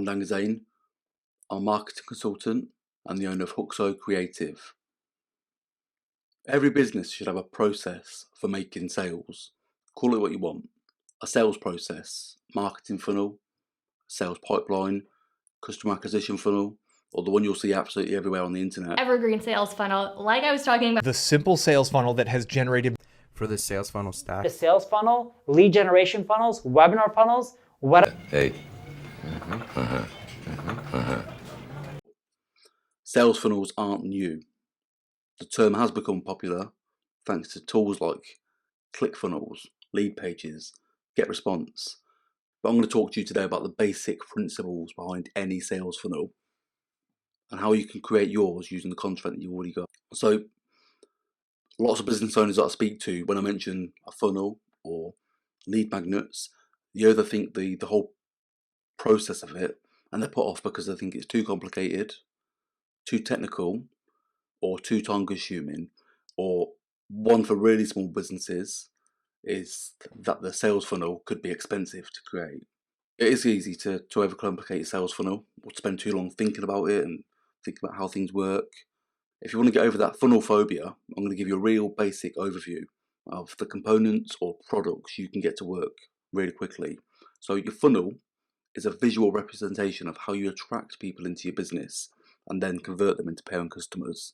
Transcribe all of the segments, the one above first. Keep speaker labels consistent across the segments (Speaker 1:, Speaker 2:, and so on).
Speaker 1: Dan Gazane. I'm a marketing consultant and the owner of Huxo Creative. Every business should have a process for making sales. Call it what you want. A sales process, marketing funnel, sales pipeline, customer acquisition funnel, or the one you'll see absolutely everywhere on the internet.
Speaker 2: Evergreen sales funnel, like I was talking about.
Speaker 3: The simple sales funnel that has generated
Speaker 4: for the sales funnel stack.
Speaker 5: The sales funnel, lead generation funnels, webinar funnels,
Speaker 1: Sales funnels aren't new. The term has become popular thanks to tools like ClickFunnels, Lead Pages, GetResponse. But I'm going to talk to you today about the basic principles behind any sales funnel and how you can create yours using the content that you've already got. So, lots of business owners that I speak to, when I mention a funnel or lead magnets, they overthink the whole process of it, and they're put off because they think it's too complicated, too technical, or too time consuming, or one for really small businesses is that the sales funnel could be expensive to create. It is easy to overcomplicate a sales funnel or to spend too long thinking about it and thinking about how things work. If you want to get over that funnel phobia, I'm going to give you a real basic overview of the components or products you can get to work really quickly. So your funnel is a visual representation of how you attract people into your business and then convert them into paying customers.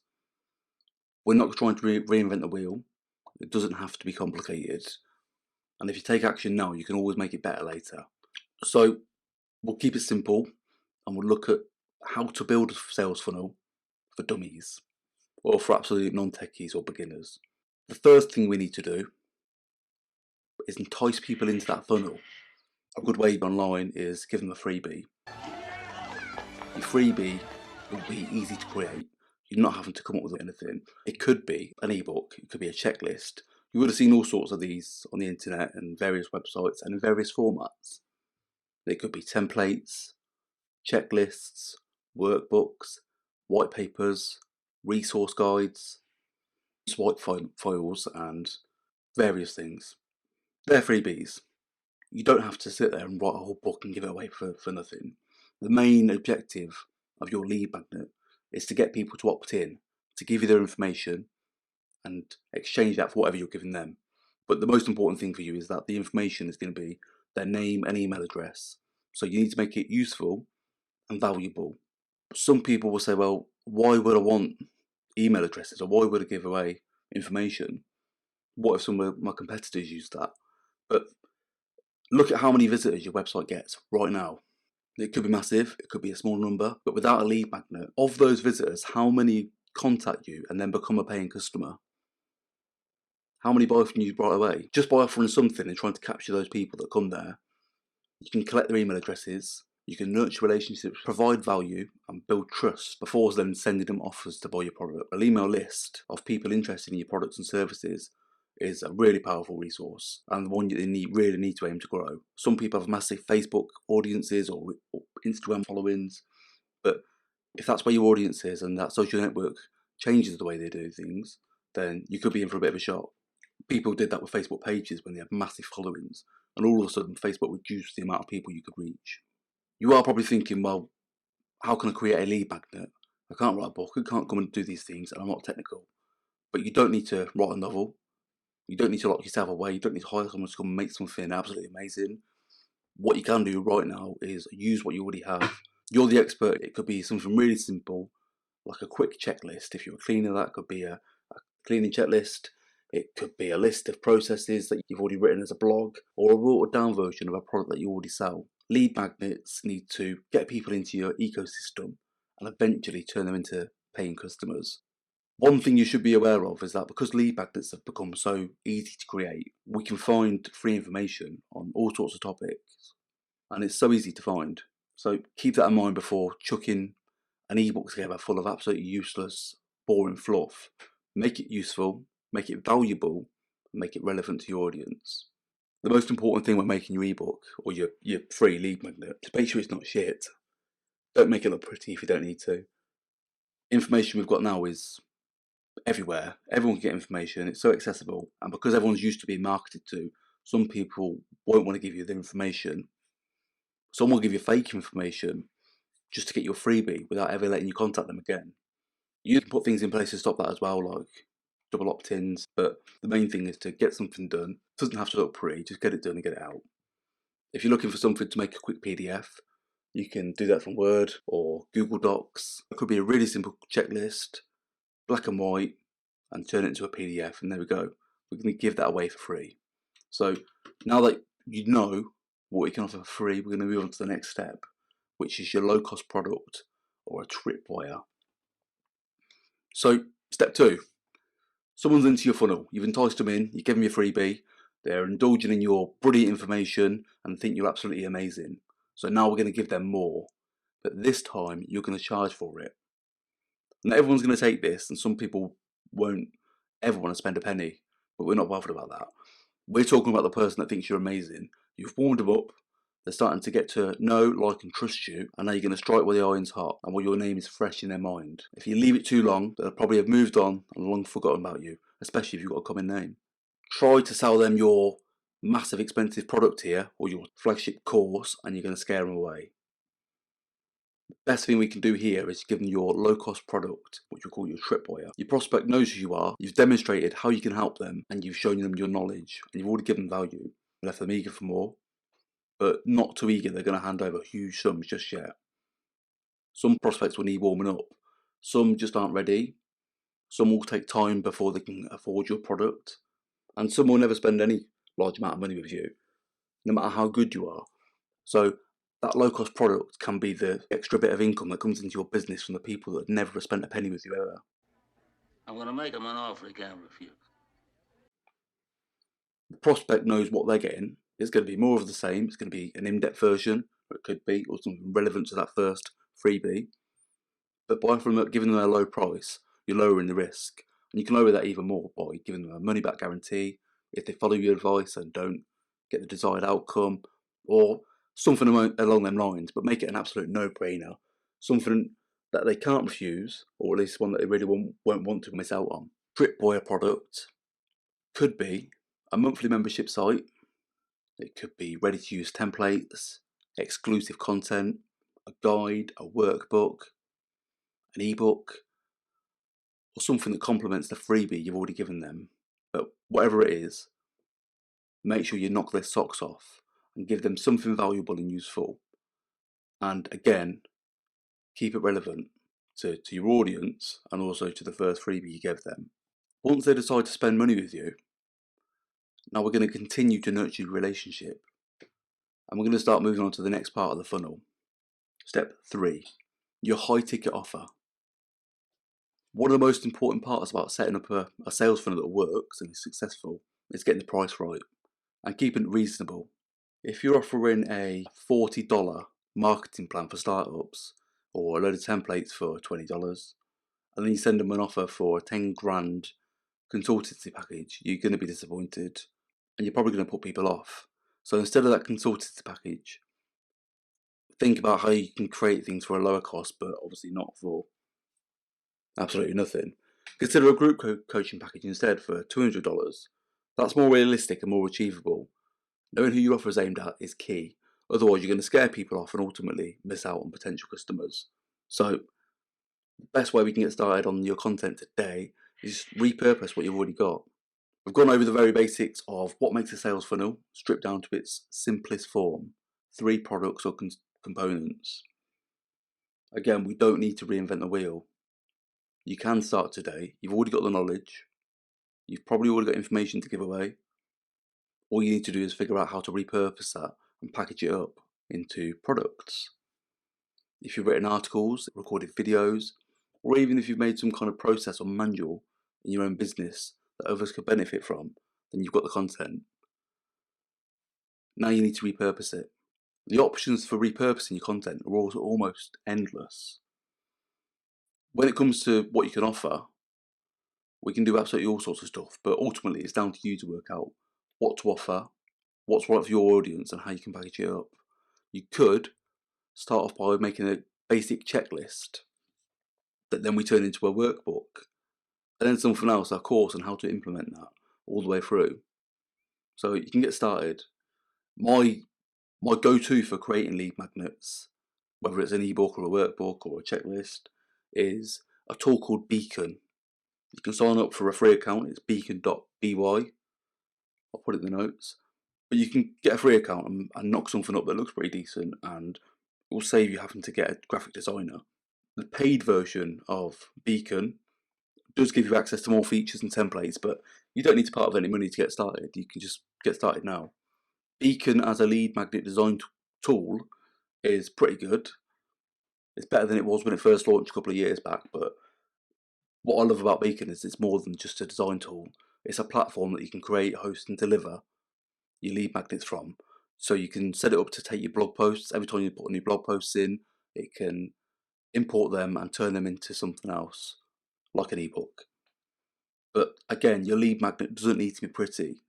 Speaker 1: We're not trying to reinvent the wheel. It doesn't have to be complicated. And if you take action now, you can always make it better later. So we'll keep it simple and we'll look at how to build a sales funnel for dummies or for absolute non-techies or beginners. The first thing we need to do is entice people into that funnel. A good way online is give them a freebie. Your freebie will be easy to create. You're not having to come up with anything. It could be an ebook, it could be a checklist. You would have seen all sorts of these on the internet and various websites and in various formats. They could be templates, checklists, workbooks, white papers, resource guides, swipe files and various things. They're freebies. You don't have to sit there and write a whole book and give it away for nothing. The main objective of your lead magnet is to get people to opt in, to give you their information and exchange that for whatever you're giving them. But the most important thing for you is that the information is going to be their name and email address. So you need to make it useful and valuable. Some people will say, well, why would I want email addresses or why would I give away information? What if some of my competitors use that? But look at how many visitors your website gets right now. It could be massive, it could be a small number, but without a lead magnet, of those visitors, how many contact you and then become a paying customer? How many buy from you right away? Just by offering something and trying to capture those people that come there, you can collect their email addresses, you can nurture relationships, provide value and build trust before then sending them offers to buy your product. An email list of people interested in your products and services is a really powerful resource and one that you really need to aim to grow. Some people have massive Facebook audiences or Instagram followings, but if that's where your audience is and that social network changes the way they do things, then you could be in for a bit of a shock. People did that with Facebook pages when they had massive followings, and all of a sudden Facebook reduced the amount of people you could reach. You are probably thinking, well, how can I create a lead magnet? I can't write a book, I can't come and do these things, and I'm not technical. But you don't need to write a novel. You don't need to lock yourself away. You don't need to hire someone to come and make something absolutely amazing. What you can do right now is use what you already have. You're the expert. It could be something really simple, like a quick checklist. If you're a cleaner, that could be a cleaning checklist. It could be a list of processes that you've already written as a blog, or a watered down version of a product that you already sell. Lead magnets need to get people into your ecosystem and eventually turn them into paying customers. One thing you should be aware of is that because lead magnets have become so easy to create, we can find free information on all sorts of topics, and it's so easy to find. So keep that in mind before chucking an ebook together full of absolutely useless, boring fluff. Make it useful, make it valuable, and make it relevant to your audience. The most important thing when making your ebook or your free lead magnet is make sure it's not shit. Don't make it look pretty if you don't need to. Information we've got now is everywhere. Everyone can get information. It's so accessible, and because everyone's used to being marketed to, some people won't want to give you the information. Some will give you fake information, just to get your freebie without ever letting you contact them again. You can put things in place to stop that as well, like double opt-ins, but the main thing is to get something done. It doesn't have to look pretty, just get it done and get it out. If you're looking for something to make a quick PDF, you can do that from Word or Google Docs. It could be a really simple checklist, black and white, and turn it into a PDF, and there we go. We're going to give that away for free. So now that you know what you can offer for free, we're going to move on to the next step, which is your low-cost product or a tripwire. So step 2, someone's into your funnel. You've enticed them in, you give them your freebie, they're indulging in your brilliant information and think you're absolutely amazing. So now we're going to give them more, but this time you're going to charge for it. Not everyone's going to take this, and some people won't ever want to spend a penny, but we're not bothered about that. We're talking about the person that thinks you're amazing. You've warmed them up, they're starting to get to know, like and trust you, and now you're going to strike while the iron's hot and while your name is fresh in their mind. If you leave it too long, they'll probably have moved on and long forgotten about you, especially if you've got a common name. Try to sell them your massive expensive product here or your flagship course, and you're going to scare them away. The best thing we can do here is give them your low-cost product, which we call your tripwire. Your prospect knows who you are, you've demonstrated how you can help them, and you've shown them your knowledge, and you've already given them value. Left them eager for more, but not too eager they're going to hand over huge sums just yet. Some prospects will need warming up, some just aren't ready, some will take time before they can afford your product, and some will never spend any large amount of money with you, no matter how good you are. So that low-cost product can be the extra bit of income that comes into your business from the people that have never spent a penny with you ever.
Speaker 6: I'm going to make them an offer they can't refuse.
Speaker 1: The prospect knows what they're getting. It's going to be more of the same. It's going to be an in-depth version, or it could be, or something relevant to that first freebie. But by giving them a low price, you're lowering the risk. And you can lower that even more by giving them a money-back guarantee if they follow your advice and don't get the desired outcome, or something along them lines, but make it an absolute no-brainer. Something that they can't refuse, or at least one that they really won't want to miss out on. Tripwire product could be a monthly membership site. It could be ready-to-use templates, exclusive content, a guide, a workbook, an ebook, or something that complements the freebie you've already given them. But whatever it is, make sure you knock their socks off and give them something valuable and useful. And again, keep it relevant to your audience and also to the first freebie you gave them. Once they decide to spend money with you, now we're going to continue to nurture your relationship. And we're going to start moving on to the next part of the funnel. Step 3, your high ticket offer. One of the most important parts about setting up a sales funnel that works and is successful is getting the price right and keeping it reasonable. If you're offering a $40 marketing plan for startups or a load of templates for $20, and then you send them an offer for a 10 grand consultancy package, you're going to be disappointed and you're probably going to put people off. So instead of that consultancy package, think about how you can create things for a lower cost, but obviously not for absolutely nothing. Consider a group coaching package instead for $200. That's more realistic and more achievable. Knowing who your offer is aimed at is key. Otherwise, you're going to scare people off and ultimately miss out on potential customers. So, the best way we can get started on your content today is repurpose what you've already got. We've gone over the very basics of what makes a sales funnel, stripped down to its simplest form, 3 products or components. Again, we don't need to reinvent the wheel. You can start today. You've already got the knowledge. You've probably already got information to give away. All you need to do is figure out how to repurpose that and package it up into products. If you've written articles, recorded videos, or even if you've made some kind of process or manual in your own business that others could benefit from, then you've got the content. Now you need to repurpose it. The options for repurposing your content are also almost endless. When it comes to what you can offer, we can do absolutely all sorts of stuff, but ultimately it's down to you to work out what to offer, what's right for your audience, and how you can package it up. You could start off by making a basic checklist that then we turn into a workbook, and then something else, a course on how to implement that all the way through. So you can get started. My go-to for creating lead magnets whether it's an ebook or a workbook or a checklist, is a tool called Beacon. You can sign up for a free account. It's beacon.by. I'll put it in the notes. But you can get a free account and knock something up that looks pretty decent, and it will save you having to get a graphic designer. The paid version of Beacon does give you access to more features and templates, but you don't need to part with any money to get started. You can just get started now. Beacon as a lead magnet design tool is pretty good. It's better than it was when it first launched a couple of years back, but what I love about Beacon is it's more than just a design tool. It's a platform that you can create, host and deliver your lead magnets from. So you can set it up to take your blog posts. Every time you put new blog posts in, it can import them and turn them into something else, like an ebook. But again, your lead magnet doesn't need to be pretty.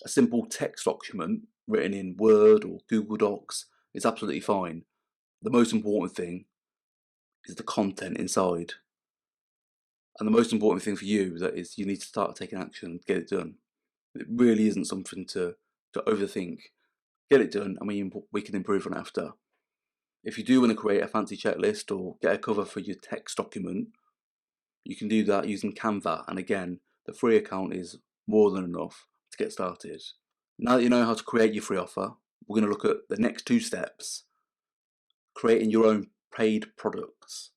Speaker 1: A simple text document written in Word or Google Docs is absolutely fine. The most important thing is the content inside. And the most important thing for you that is you need to start taking action and get it done. It really isn't something to overthink. Get it done, and we can improve on it after. If you do want to create a fancy checklist or get a cover for your text document, you can do that using Canva, and again, the free account is more than enough to get started. Now that you know how to create your free offer, we're going to look at the next 2 steps, creating your own paid products.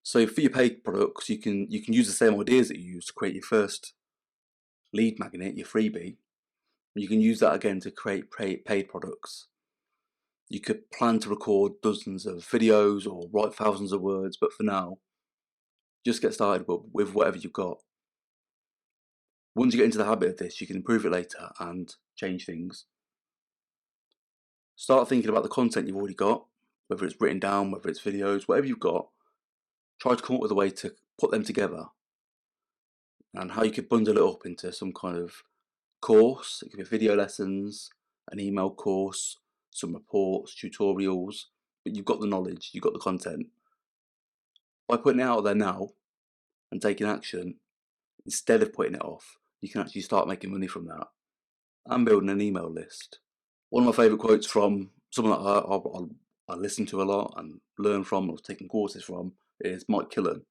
Speaker 1: So for your paid products, you can use the same ideas that you use to create your first lead magnet, your freebie. You can use that again to create paid products. You could plan to record dozens of videos or write thousands of words, but for now, just get started with whatever you've got. Once you get into the habit of this, you can improve it later and change things. Start thinking about the content you've already got, whether it's written down, whether it's videos, whatever you've got. Try to come up with a way to put them together and how you could bundle it up into some kind of course. It could be video lessons, an email course, some reports, tutorials, but you've got the knowledge, you've got the content. By putting it out there now and taking action, instead of putting it off, you can actually start making money from that and building an email list. One of my favourite quotes from someone that I listen to a lot and learn from, or taking courses from, is Mike Killen.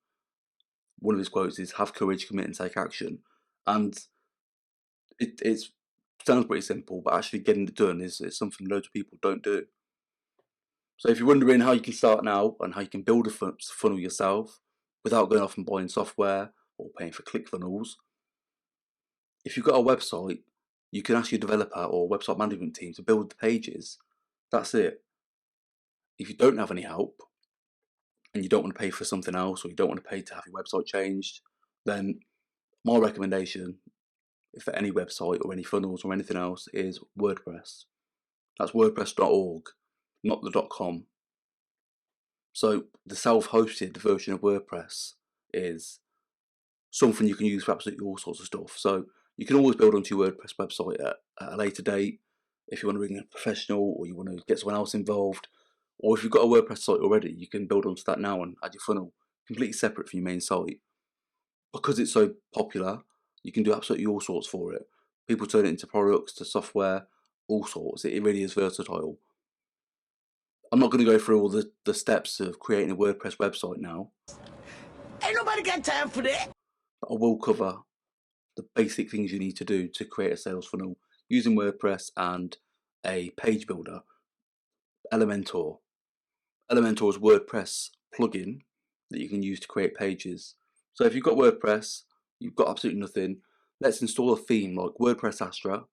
Speaker 1: One of his quotes is, "Have courage, commit and take action." And it sounds pretty simple, but actually getting it done is something loads of people don't do. So if you're wondering how you can start now and how you can build a funnel yourself without going off and buying software or paying for ClickFunnels, if you've got a website, you can ask your developer or website management team to build the pages. That's it. If you don't have any help and you don't want to pay for something else, or you don't want to pay to have your website changed, then my recommendation for any website or any funnels or anything else is WordPress. That's wordpress.org, not the .com. So the self-hosted version of WordPress is something you can use for absolutely all sorts of stuff. So you can always build onto your WordPress website at a later date if you want to bring in a professional or you want to get someone else involved. Or if you've got a WordPress site already, you can build onto that now and add your funnel completely separate from your main site. Because it's so popular, you can do absolutely all sorts for it. People turn it into products, to software, all sorts. It really is versatile. I'm not going to go through all the steps of creating a WordPress website now.
Speaker 6: Ain't nobody got time for that.
Speaker 1: But I will cover the basic things you need to do to create a sales funnel using WordPress and a page builder, Elementor. Elementor is a WordPress plugin that you can use to create pages. So if you've got WordPress, you've got absolutely nothing, let's install a theme like WordPress Astra,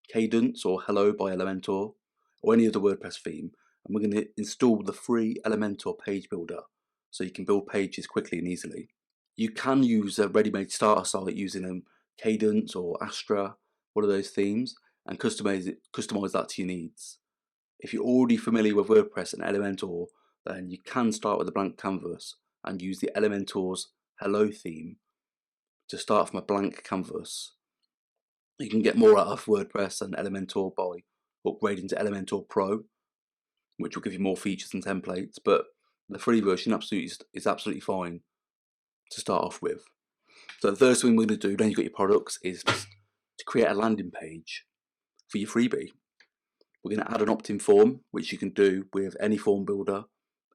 Speaker 1: Cadence or Hello by Elementor, or any other WordPress theme, and we're going to install the free Elementor page builder so you can build pages quickly and easily. You can use a ready-made starter site using Cadence or Astra, one of those themes, and customize that to your needs. If you're already familiar with WordPress and Elementor, then you can start with a blank canvas and use the Elementor's Hello theme to start from a blank canvas. You can get more out of WordPress and Elementor by upgrading to Elementor Pro, which will give you more features and templates, but the free version is absolutely fine to start off with. So the first thing we're going to do, then you've got your products, is to create a landing page for your freebie. We're going to add an opt-in form, which you can do with any form builder,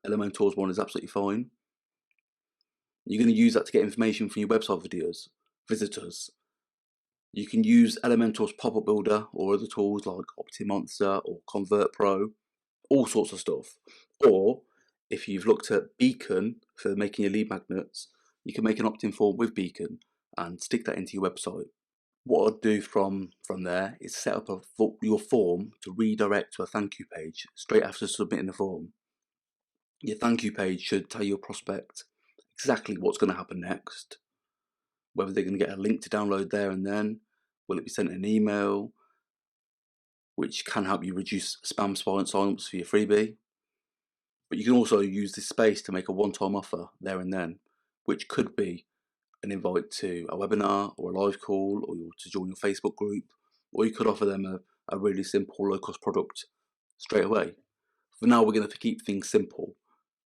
Speaker 1: Elementor's one is absolutely fine. You're going to use that to get information from your website visitors. You can use Elementor's pop-up builder or other tools like OptiMonster or Convert Pro, all sorts of stuff. Or if you've looked at Beacon for making your lead magnets, you can make an opt-in form with Beacon and stick that into your website. What I'd do from there is set up your form to redirect to a thank you page straight after submitting the form. Your thank you page should tell your prospect exactly what's going to happen next, whether they're going to get a link to download there and then, will it be sent in an email, which can help you reduce spam sign-ups for your freebie. But you can also use this space to make a one-time offer there and then, which could be an invite to a webinar or a live call, or to join your Facebook group, or you could offer them a really simple low-cost product straight away. For now, we're going to keep things simple.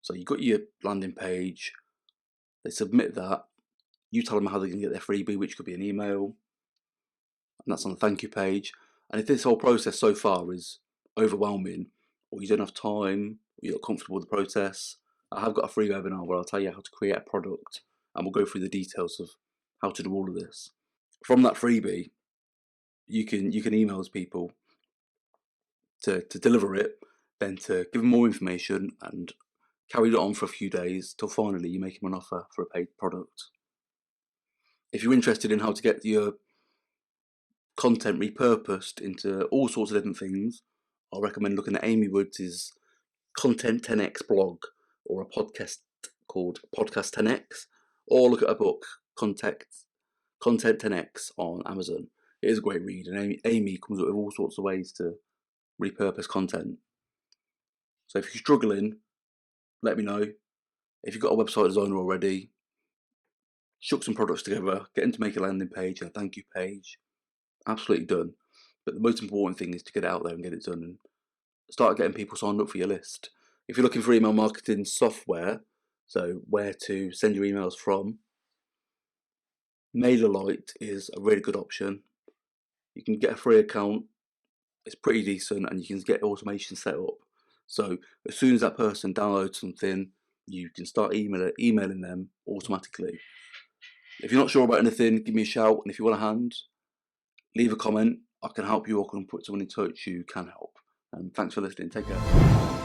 Speaker 1: So you've got your landing page, they submit that, you tell them how they can get their freebie, which could be an email, and that's on the thank you page. And if this whole process so far is overwhelming, or you don't have time, or you're not comfortable with the process, I have got a free webinar where I'll tell you how to create a product, and we'll go through the details of how to do all of this. From that freebie, you can email those people to deliver it, then to give them more information and carry it on for a few days till finally you make them an offer for a paid product. If you're interested in how to get your content repurposed into all sorts of different things, I recommend looking at Amy Woods' Content 10x blog, or a podcast called Podcast 10x, or look at a book, Content 10x on Amazon. It is a great read, and Amy comes up with all sorts of ways to repurpose content. So if you're struggling, let me know. If you've got a website designer already, chuck some products together, get them to make a landing page and a thank you page. Absolutely done. But the most important thing is to get out there and get it done and start getting people signed up for your list. If you're looking for email marketing software, so where to send your emails from, MailerLite is a really good option. You can get a free account, it's pretty decent, and you can get automation set up. So as soon as that person downloads something, you can start emailing them automatically. If you're not sure about anything, give me a shout, and if you want a hand, leave a comment. I can help you, or I can put someone in touch who can help. And thanks for listening. Take care.